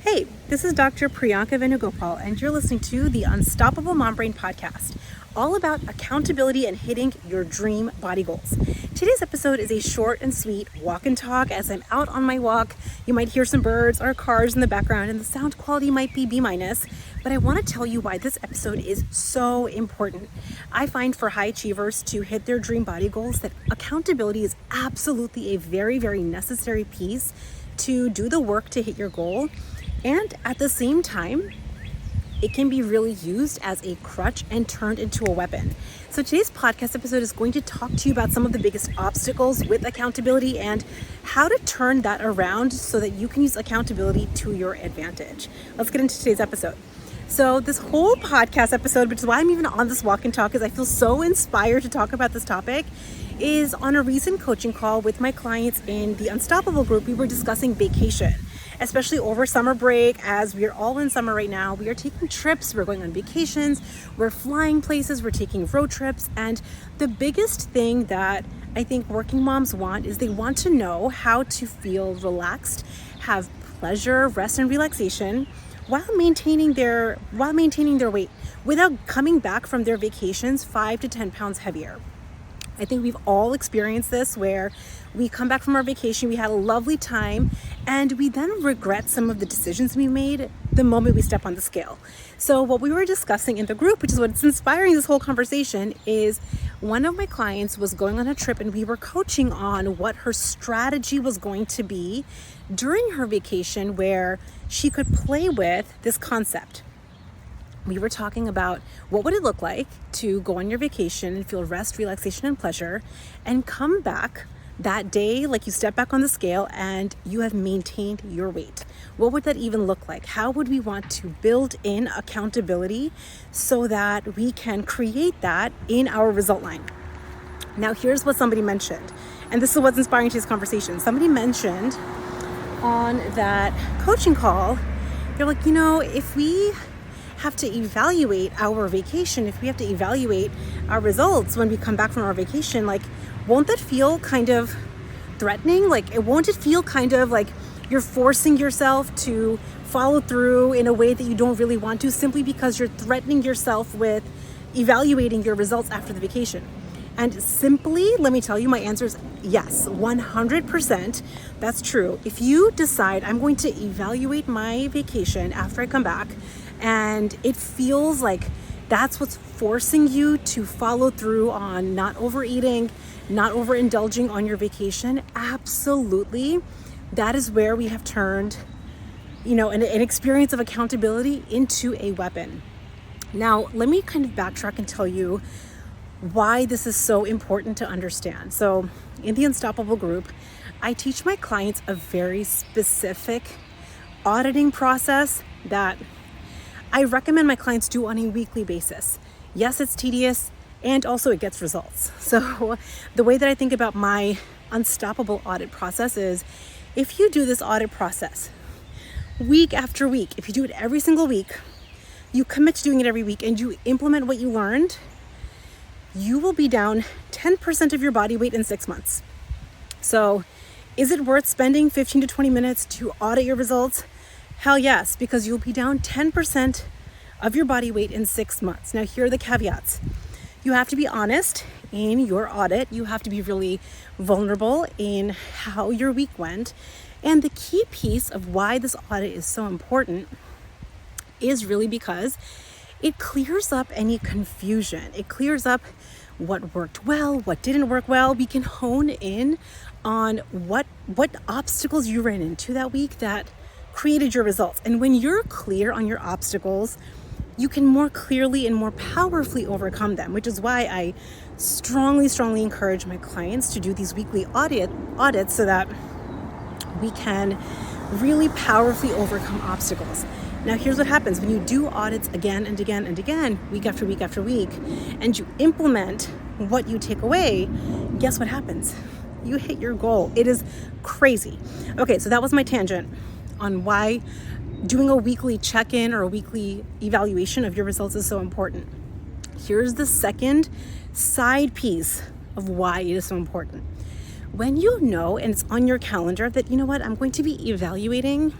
Hey, this is Dr. Priyanka Venugopal, and you're listening to the Unstoppable Mom Brain podcast, all about accountability and hitting your dream body goals. Today's episode is a short and sweet walk and talk. As I'm out on my walk, you might hear some birds or cars in the background, and the sound quality might be B-, but I want to tell you why this episode is so important. I find for high achievers to hit their dream body goals that accountability is absolutely a very, very necessary piece to do the work to hit your goal. And at the same time, it can be really used as a crutch and turned into a weapon. So today's podcast episode is going to talk to you about some of the biggest obstacles with accountability and how to turn that around so that you can use accountability to your advantage. Let's get into today's episode. So this whole podcast episode, which is why I'm even on this walk and talk, is I feel so inspired to talk about this topic, is on a recent coaching call with my clients in the Unstoppable group. We were discussing vacation, especially over summer break. As we are all in summer right now, we are taking trips, we're going on vacations, we're flying places, we're taking road trips. And the biggest thing that I think working moms want is they want to know how to feel relaxed, have pleasure, rest, and relaxation while maintaining their weight without coming back from their vacations 5 to 10 pounds heavier. I think we've all experienced this where we come back from our vacation, we had a lovely time, and we then regret some of the decisions we made the moment we step on the scale. So what we were discussing in the group, which is what's inspiring this whole conversation, is one of my clients was going on a trip and we were coaching on what her strategy was going to be during her vacation where she could play with this concept. We were talking about what would it look like to go on your vacation and feel rest, relaxation, and pleasure, and come back that day, like you step back on the scale and you have maintained your weight. What would that even look like? How would we want to build in accountability so that we can create that in our result line? Now, here's what somebody mentioned, and this is what's inspiring today's conversation. Somebody mentioned on that coaching call, they're like, if we have to evaluate our vacation, if we have to evaluate our results when we come back from our vacation, won't that feel kind of threatening? Won't it feel kind of like you're forcing yourself to follow through in a way that you don't really want to, simply because you're threatening yourself with evaluating your results after the vacation? And simply, let me tell you, my answer is yes, 100%. That's true. If you decide I'm going to evaluate my vacation after I come back, and it feels like that's what's forcing you to follow through on not overeating, not overindulging on your vacation, absolutely, that is where we have turned, an experience of accountability into a weapon. Now, let me kind of backtrack and tell you why this is so important to understand. So in the Unstoppable group, I teach my clients a very specific auditing process that I recommend my clients do on a weekly basis. Yes, it's tedious, and also it gets results. So the way that I think about my Unstoppable audit process is, if you do this audit process week after week, if you do it every single week, you commit to doing it every week, and you implement what you learned, you will be down 10% of your body weight in 6 months. So is it worth spending 15 to 20 minutes to audit your results? Hell yes, because you'll be down 10% of your body weight in 6 months. Now, here are the caveats. You have to be honest in your audit. You have to be really vulnerable in how your week went. And the key piece of why this audit is so important is really because it clears up any confusion. It clears up what worked well, what didn't work well. We can hone in on what obstacles you ran into that week that created your results. And when you're clear on your obstacles, you can more clearly and more powerfully overcome them, which is why I strongly encourage my clients to do these weekly audits so that we can really powerfully overcome obstacles. Now, here's what happens when you do audits again and again and again, week after week after week, and you implement what you take away. Guess what happens? You hit your goal. It is crazy. Okay, so that was my tangent on why doing a weekly check-in or a weekly evaluation of your results is so important. Here's the second side piece of why it is so important. When you know, and it's on your calendar, that, I'm going to be evaluating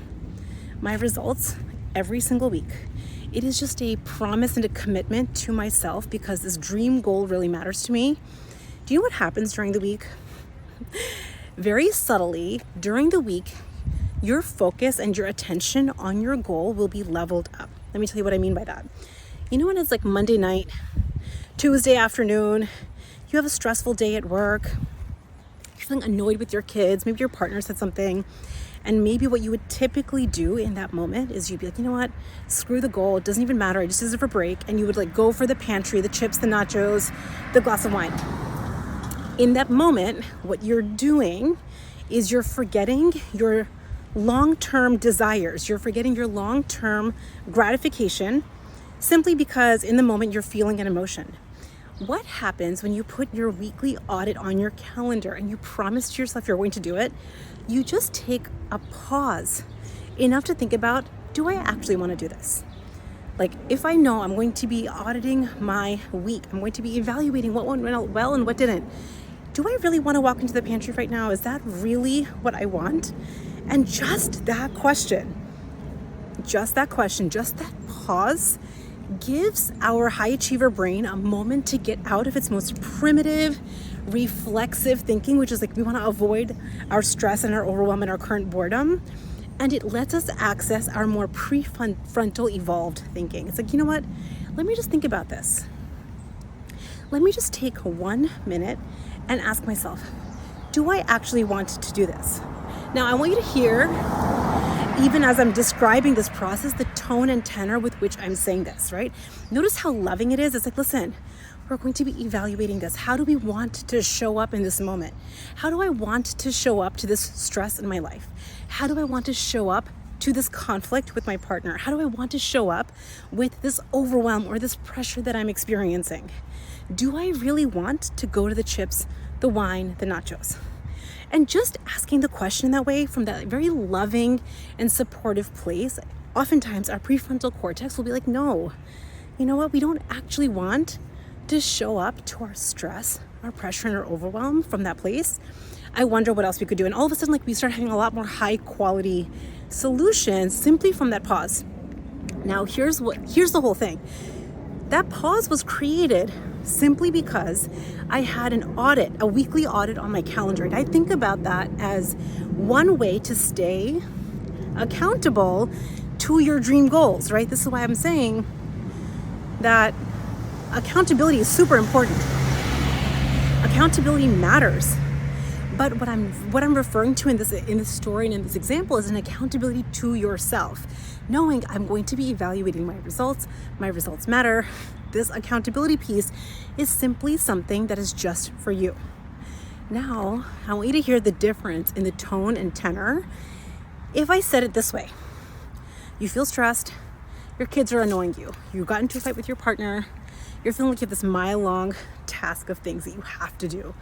my results every single week. It is just a promise and a commitment to myself because this dream goal really matters to me. Do you know what happens during the week? Very subtly, during the week, your focus and your attention on your goal will be leveled up. Let me tell you what I mean by that. You know when it's like Monday night, Tuesday afternoon, you have a stressful day at work, you're feeling annoyed with your kids, maybe your partner said something, and maybe what you would typically do in that moment is you'd be like, you know what, screw the goal, it doesn't even matter, I just deserve a break, and you would like go for the pantry, the chips, the nachos, the glass of wine. In that moment, what you're doing is you're forgetting your long-term desires, you're forgetting your long-term gratification simply because in the moment you're feeling an emotion. What happens when you put your weekly audit on your calendar and you promise to yourself you're going to do it? You just take a pause enough to think about, do I actually want to do this? Like if I know I'm going to be auditing my week, I'm going to be evaluating what went well and what didn't. Do I really want to walk into the pantry right now? Is that really what I want? And just that question, just that pause gives our high achiever brain a moment to get out of its most primitive, reflexive thinking, which is like we want to avoid our stress and our overwhelm and our current boredom. And it lets us access our more prefrontal evolved thinking. It's like, you know what? Let me just think about this. Let me just take 1 minute and ask myself, do I actually want to do this? Now, I want you to hear, even as I'm describing this process, the tone and tenor with which I'm saying this, right? Notice how loving it is. It's like, listen, we're going to be evaluating this. How do we want to show up in this moment? How do I want to show up to this stress in my life? How do I want to show up to this conflict with my partner? How do I want to show up with this overwhelm or this pressure that I'm experiencing? Do I really want to go to the chips, the wine, the nachos? And just asking the question that way from that very loving and supportive place, oftentimes our prefrontal cortex will be like, no, you know what? We don't actually want to show up to our stress, our pressure, and our overwhelm from that place. I wonder what else we could do. And all of a sudden, like we start having a lot more high quality solutions simply from that pause. Now, here's the whole thing. That pause was created simply because I had an audit, a weekly audit on my calendar. And I think about that as one way to stay accountable to your dream goals, right? This is why I'm saying that accountability is super important. Accountability matters. But what I'm referring to in this story and in this example is an accountability to yourself. Knowing I'm going to be evaluating my results matter. This accountability piece is simply something that is just for you. Now, I want you to hear the difference in the tone and tenor. If I said it this way, you feel stressed, your kids are annoying you, you got into a fight with your partner, you're feeling like you have this mile-long task of things that you have to do,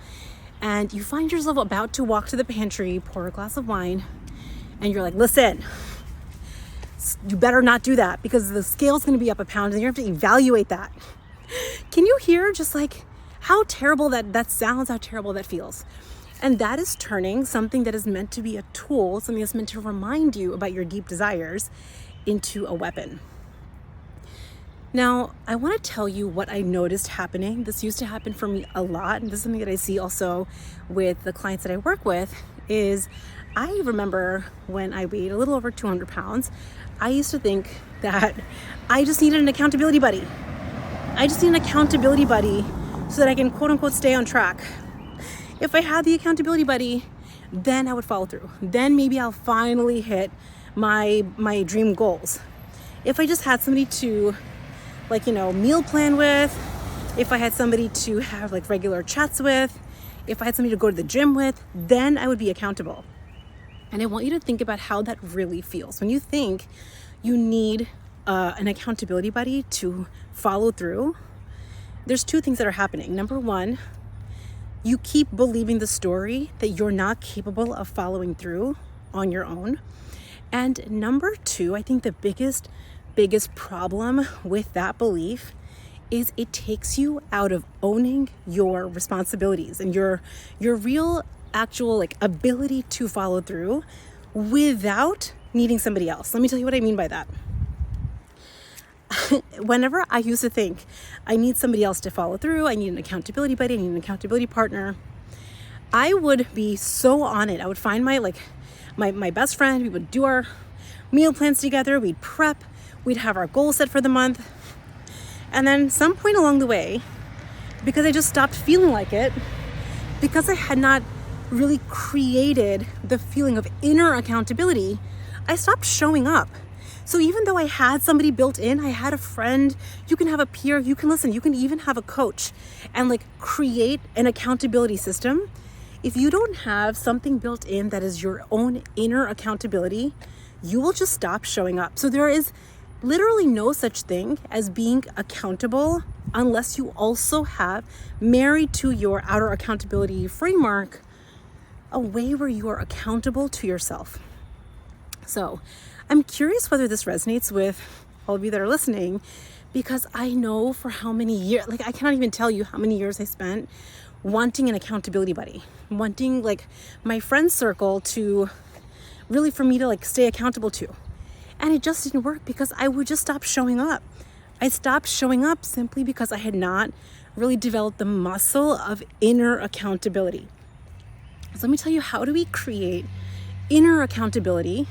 and you find yourself about to walk to the pantry, pour a glass of wine, and you're like, listen, you better not do that because the scale's going to be up a pound and you have to evaluate that. Can you hear just like how terrible that sounds, how terrible that feels? And that is turning something that is meant to be a tool, something that's meant to remind you about your deep desires, into a weapon. Now, I want to tell you what I noticed happening. This used to happen for me a lot, and this is something that I see also with the clients that I work with, is I remember when I weighed a little over 200 pounds, I used to think that I just needed an accountability buddy. I just need an accountability buddy so that I can quote unquote stay on track. If I had the accountability buddy, then I would follow through. Then maybe I'll finally hit my dream goals. If I just had somebody to meal plan with, if I had somebody to have like regular chats with, if I had somebody to go to the gym with, then I would be accountable. And I want you to think about how that really feels. When you think you need an accountability buddy to follow through, there's two things that are happening. Number one, you keep believing the story that you're not capable of following through on your own. And number two, I think the biggest problem with that belief is it takes you out of owning your responsibilities and your real actual ability to follow through without needing somebody else. Let me tell you what I mean by that. Whenever I used to think I need somebody else to follow through, I need an accountability buddy, I need an accountability partner, I would be so on it. I would find my best friend. We would do our meal plans together. We'd prep. We'd have our goal set for the month. And then some point along the way, because I just stopped feeling like it, because I had not really created the feeling of inner accountability, I stopped showing up. So even though I had somebody built in, I had a friend, you can have a peer, you can listen, you can even have a coach and create an accountability system. If you don't have something built in that is your own inner accountability, you will just stop showing up. So there is literally no such thing as being accountable unless you also have, married to your outer accountability framework, a way where you are accountable to yourself. So I'm curious whether this resonates with all of you that are listening, because I know for how many years, I cannot even tell you how many years I spent wanting an accountability buddy, wanting my friend circle to really, for me to stay accountable to. And it just didn't work because I would just stop showing up. I stopped showing up simply because I had not really developed the muscle of inner accountability. So let me tell you, how do we create inner accountability?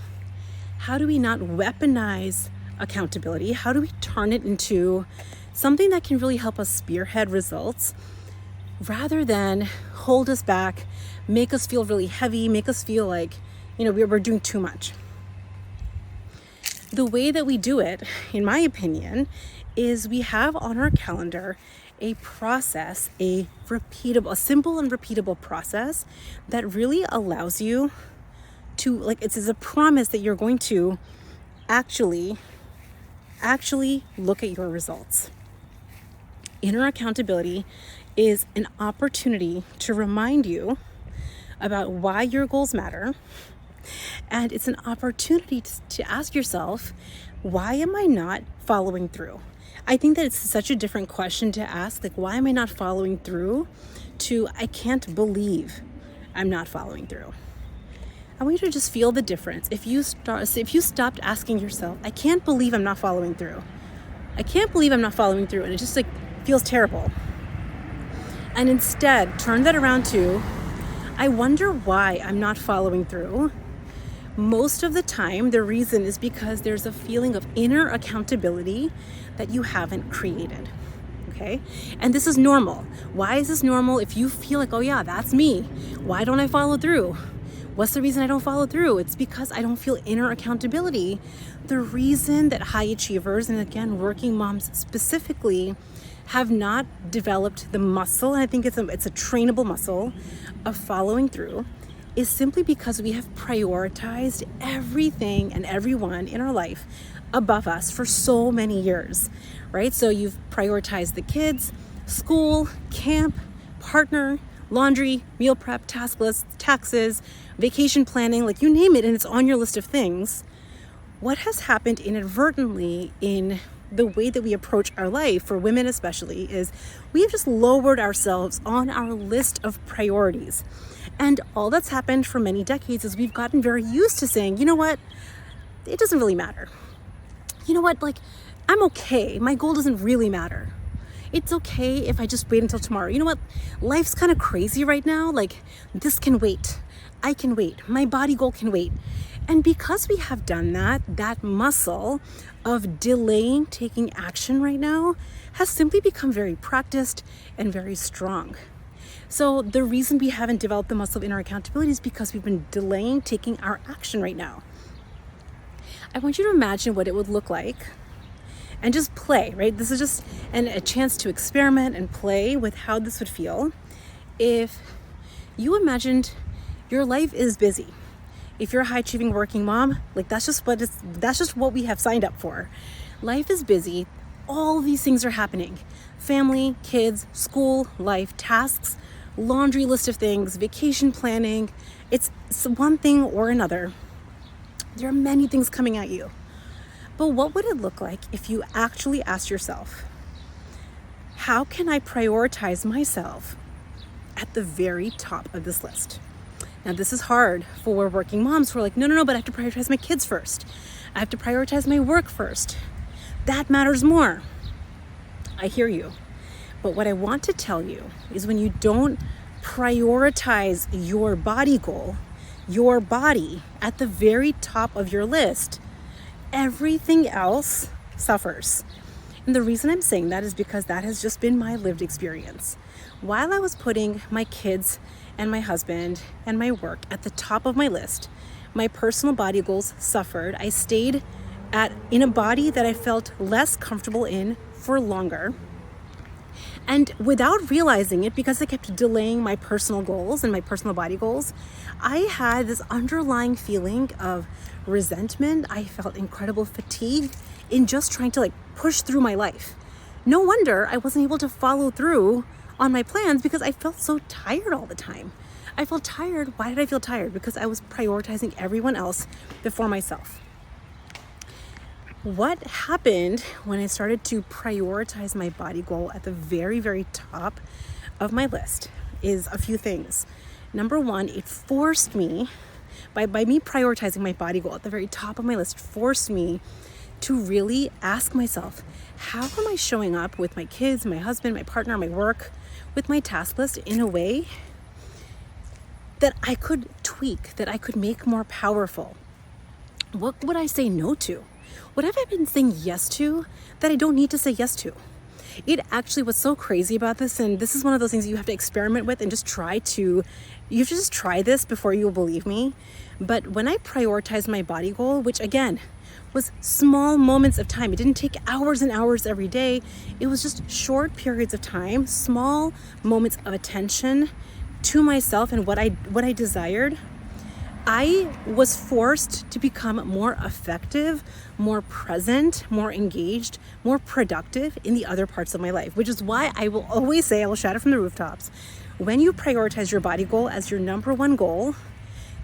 How do we not weaponize accountability? How do we turn it into something that can really help us spearhead results rather than hold us back, make us feel really heavy, make us feel like, we're doing too much? The way that we do it, in my opinion, is we have on our calendar a process, a simple and repeatable process that really allows you to, it's a promise that you're going to actually look at your results. Inner accountability is an opportunity to remind you about why your goals matter. And it's an opportunity to ask yourself, why am I not following through? I think that it's such a different question to ask, why am I not following through, to I can't believe I'm not following through. I want you to just feel the difference. If you stopped asking yourself, I can't believe I'm not following through. I can't believe I'm not following through. And it just feels terrible. And instead, turn that around to, I wonder why I'm not following through. Most of the time, the reason is because there's a feeling of inner accountability that you haven't created. Okay? And this is normal. Why is this normal? If you feel oh yeah, that's me. Why don't I follow through? What's the reason I don't follow through? It's because I don't feel inner accountability. The reason that high achievers, and again, working moms specifically, have not developed the muscle, and I think it's a trainable muscle of following through, is simply because we have prioritized everything and everyone in our life above us for so many years, right? So you've prioritized the kids, school, camp, partner, laundry, meal prep, task lists, taxes, vacation planning, you name it, and it's on your list of things. What has happened inadvertently in the way that we approach our life, for women especially, is we have just lowered ourselves on our list of priorities. And all that's happened for many decades is we've gotten very used to saying, you know what, it doesn't really matter. You know what, I'm okay. My goal doesn't really matter. It's okay if I just wait until tomorrow. You know what, life's kind of crazy right now. This can wait. I can wait. My body goal can wait. And because we have done that muscle of delaying taking action right now has simply become very practiced and very strong. So the reason we haven't developed the muscle of inner accountability is because we've been delaying taking our action right now. I want you to imagine what it would look like and just play, right? This is just a chance to experiment and play with how this would feel if you imagined your life is busy. If you're a high achieving working mom, that's just what we have signed up for. Life is busy. All these things are happening. Family, kids, school, life, tasks, laundry list of things, vacation planning. It's one thing or another. There are many things coming at you. But what would it look like if you actually asked yourself, how can I prioritize myself at the very top of this list? Now, this is hard for working moms who are like, no, but I have to prioritize my kids first. I have to prioritize my work first. That matters more. I hear you. But what I want to tell you is when you don't prioritize your body goal, your body at the very top of your list, everything else suffers. And the reason I'm saying that is because that has just been my lived experience. While I was putting my kids and my husband and my work at the top of my list, my personal body goals suffered. I stayed in a body that I felt less comfortable in for longer. And without realizing it, because I kept delaying my personal goals and my personal body goals, I had this underlying feeling of resentment. I felt incredible fatigue in just trying to push through my life. No wonder I wasn't able to follow through on my plans because I felt so tired all the time. I felt tired. Why did I feel tired? Because I was prioritizing everyone else before myself. What happened when I started to prioritize my body goal at the very, very top of my list is a few things. Number one, it forced me, by me prioritizing my body goal at the very top of my list, forced me to really ask myself, how am I showing up with my kids, my husband, my partner, my work, with my task list in a way that I could tweak, that I could make more powerful? What would I say no to? What have I been saying yes to that I don't need to say yes to? It actually, what's so crazy about this, and this is one of those things you have to experiment with and you have to just try this before you'll believe me. But when I prioritized my body goal, which again was small moments of time, it didn't take hours and hours every day. It was just short periods of time, small moments of attention to myself and what I desired. I was forced to become more effective, more present, more engaged, more productive in the other parts of my life, which is why I will always say, I will shout it from the rooftops, when you prioritize your body goal as your number one goal,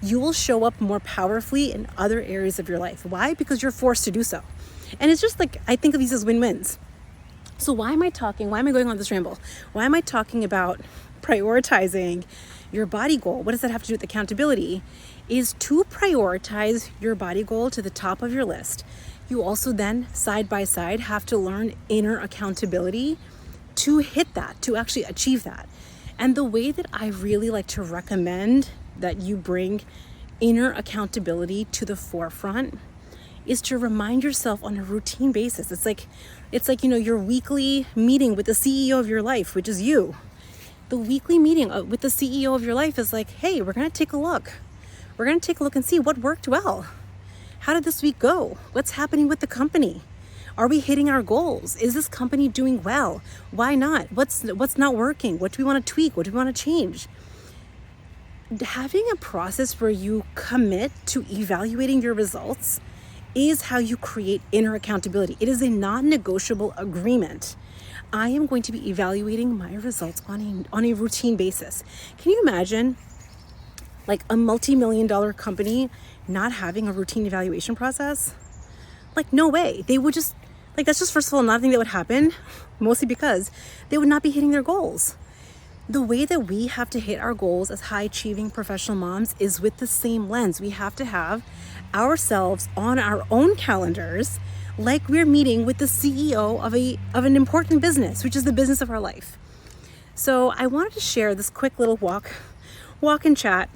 you will show up more powerfully in other areas of your life. Why? Because you're forced to do so. And it's just I think of these as win-wins. So why am I going on this ramble? Why am I talking about prioritizing your body goal? What does that have to do with accountability? Is to prioritize your body goal to the top of your list. You also then, side by side, have to learn inner accountability to hit that, to actually achieve that. And the way that I really like to recommend that you bring inner accountability to the forefront is to remind yourself on a routine basis. It's like your weekly meeting with the CEO of your life, which is you. The weekly meeting with the CEO of your life is like, hey, we're going to take a look. We're going to take a look and see what worked well. How did this week go? What's happening with the company? Are we hitting our goals? Is this company doing well? Why not? What's not working? What do we want to tweak? What do we want to change? Having a process where you commit to evaluating your results is how you create inner accountability. It is a non-negotiable agreement. I am going to be evaluating my results on a routine basis. Can you imagine a multi-million-dollar company not having a routine evaluation process? No way. They would just, that's just, first of all, not a thing that would happen, mostly because they would not be hitting their goals. The way that we have to hit our goals as high-achieving professional moms is with the same lens. We have to have ourselves on our own calendars like we're meeting with the CEO of an important business, which is the business of our life. So I wanted to share this quick little walk and chat,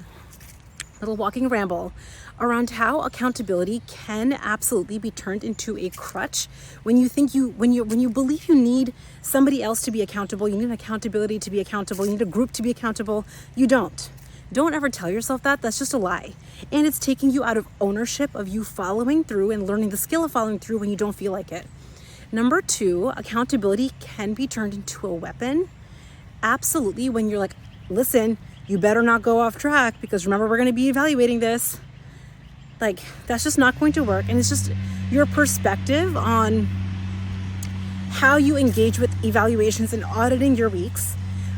little walking ramble around how accountability can absolutely be turned into a crutch when you believe you need somebody else to be accountable, you need an accountability to be accountable, you need a group to be accountable. You don't. Don't ever tell yourself that. That's just a lie. And it's taking you out of ownership of you following through and learning the skill of following through when you don't feel like it. Number two, accountability can be turned into a weapon. Absolutely, when you're like, listen, you better not go off track because remember, we're going to be evaluating this. That's just not going to work. And it's just your perspective on how you engage with evaluations and auditing your weeks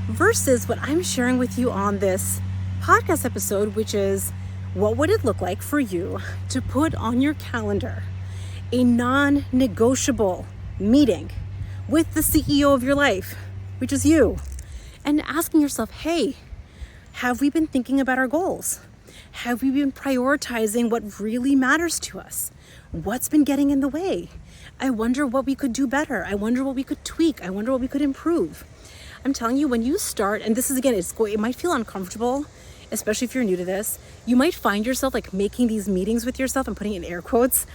versus what I'm sharing with you on this podcast episode, which is what would it look like for you to put on your calendar a non-negotiable meeting with the CEO of your life, which is you, and asking yourself, hey, have we been thinking about our goals? Have we been prioritizing what really matters to us? What's been getting in the way? I wonder what we could do better. I wonder what we could tweak. I wonder what we could improve. I'm telling you, when you start, and this is again, it might feel uncomfortable, especially if you're new to this. You might find yourself like making these meetings with yourself. I'm putting it in air quotes.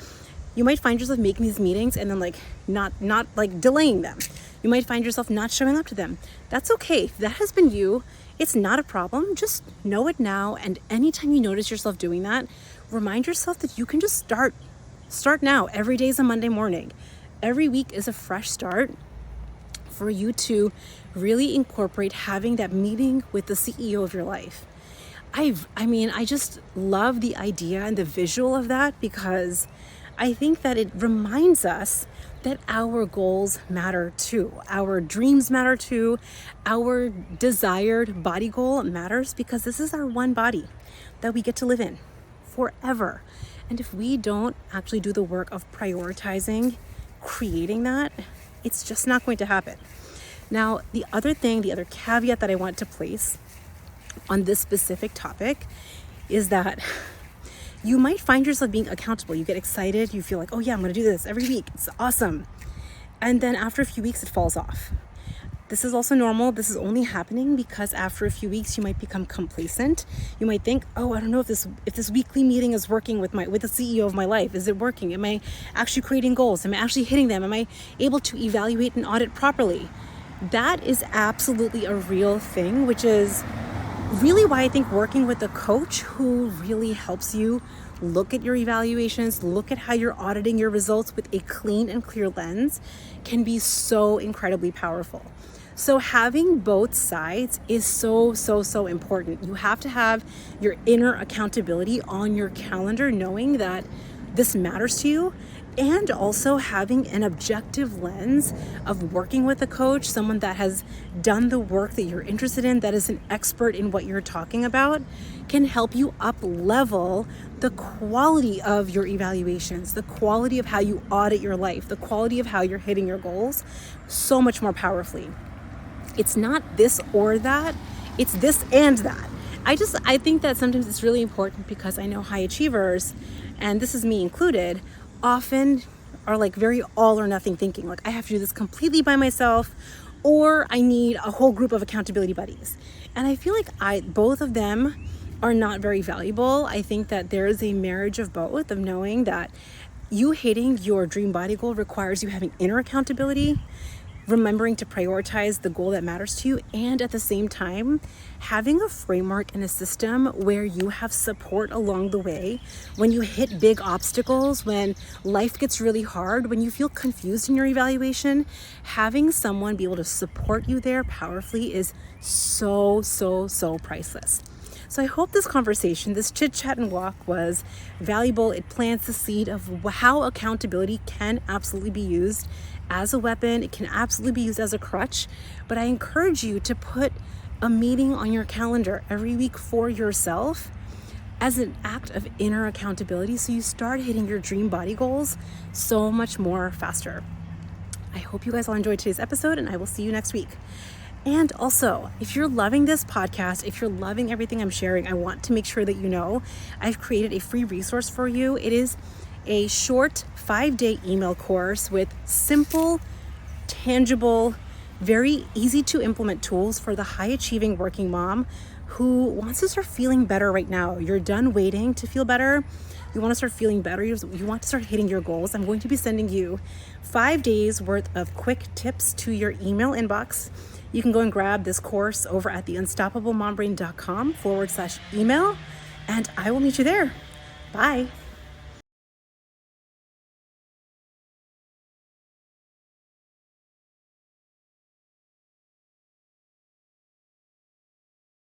You might find yourself making these meetings and then like not like delaying them. You might find yourself not showing up to them. That's okay. If that has been you, it's not a problem. Just know it now. And anytime you notice yourself doing that, remind yourself that you can just start now. Every day is a Monday morning. Every week is a fresh start for you to really incorporate having that meeting with the CEO of your life. I just love the idea and the visual of that, because I think that it reminds us that our goals matter too. Our dreams matter too. Our desired body goal matters, because this is our one body that we get to live in forever. And if we don't actually do the work of prioritizing, creating that, it's just not going to happen. Now, the other caveat that I want to place on this specific topic is that you might find yourself being accountable. You get excited. You feel like, oh yeah, I'm going to do this every week. It's awesome. And then after a few weeks, it falls off. This is also normal. This is only happening because after a few weeks, you might become complacent. You might think, oh, I don't know if this weekly meeting is working with the CEO of my life. Is it working? Am I actually creating goals? Am I actually hitting them? Am I able to evaluate and audit properly? That is absolutely a real thing, which is really why I think working with a coach who really helps you look at your evaluations, look at how you're auditing your results with a clean and clear lens can be so incredibly powerful. So having both sides is so important. You have to have your inner accountability on your calendar, knowing that this matters to you, and also having an objective lens of working with a coach, someone that has done the work that you're interested in, that is an expert in what you're talking about, can help you up level the quality of your evaluations, the quality of how you audit your life, the quality of how you're hitting your goals so much more powerfully. It's not this or that, it's this and that. I think that sometimes it's really important, because I know high achievers, and this is me included, often are like very all or nothing thinking. Like, I have to do this completely by myself, or I need a whole group of accountability buddies. And I feel like both of them are not very valuable. I think that there is a marriage of both, of knowing that you hitting your dream body goal requires you having inner accountability, remembering to prioritize the goal that matters to you, and at the same time having a framework and a system where you have support along the way. When you hit big obstacles, when life gets really hard, when you feel confused in your evaluation, having someone be able to support you there powerfully is so priceless. So I hope this conversation, this chit chat and walk, was valuable. It plants the seed of how accountability can absolutely be used as a weapon. It can absolutely be used as a crutch. But I encourage you to put a meeting on your calendar every week for yourself as an act of inner accountability, so you start hitting your dream body goals so much more faster. I hope you guys all enjoyed today's episode, and I will see you next week. And also, if you're loving this podcast, if you're loving everything I'm sharing, I want to make sure that you know I've created a free resource for you. It is a short 5-day email course with simple, tangible, very easy to implement tools for the high achieving working mom who wants to start feeling better right now. You're done waiting to feel better. You want to start feeling better. You want to start hitting your goals. I'm going to be sending you 5 days worth of quick tips to your email inbox. You can go and grab this course over at theunstoppablemombrain.com/email, and I will meet you there. Bye.